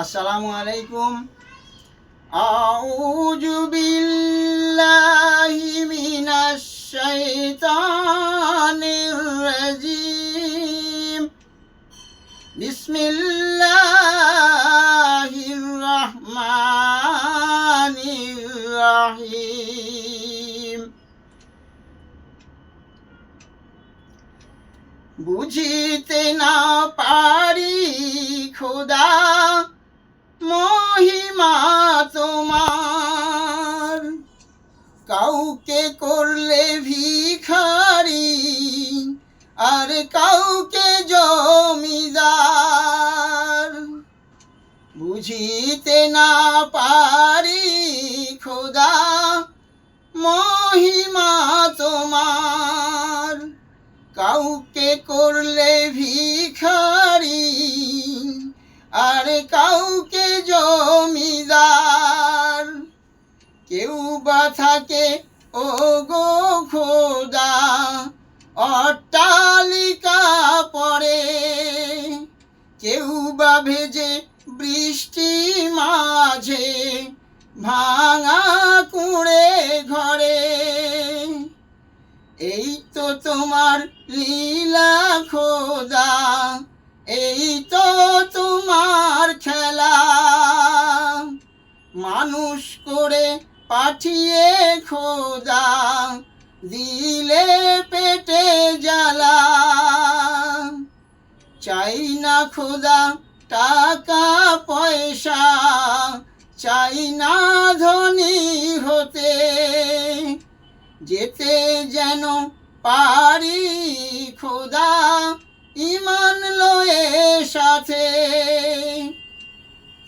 আসসালামু আলাইকুম। আউযু বিল্লাহি মিনাশ শাইতানির রাজিম। বিসমিল্লাহির রহমানির রহিম। বুঝিতে না পারি খোদা মহিমা তোমার, কাউকে করলে ভিখারি আর কাউকে জমিদার। বুঝিতে না পারি খোদা মহিমা তোমার, কাউকে করলে ভিখারি আর কাউকে জমিদার। কেউ বা থাকে ও গো খোদা অট্টালিকা পরে, কেউ বা ভেজে বৃষ্টি মাঝে ভাঙা কুঁড়ে ঘরে। এই তো তোমার লীলা খোদা, এই তো তোমার খেলা। মানুষ করে পাঠিয়ে খোদা দিলে পেটে জ্বালা। চাই না খোদা টাকা পয়সা, চাই না ধনী হতে, যেতে যেন পারি খোদা ঈমান লয়ে সাথে।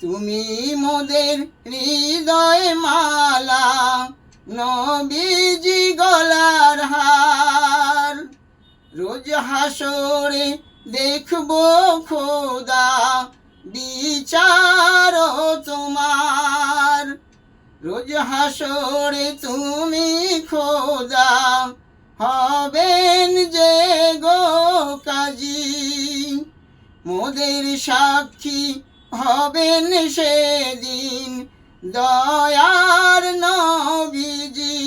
তুমি মোদের হৃদয় মালা, নবীজি গলার হার। রোজ হাসরে দেখবো খোদা বিচার তোমার। রোজ হাসরে তুমি খোদা হবেন যে গো কাজী, মোদের সাক্ষী হবেন সেদিন দয়ার নবীজি।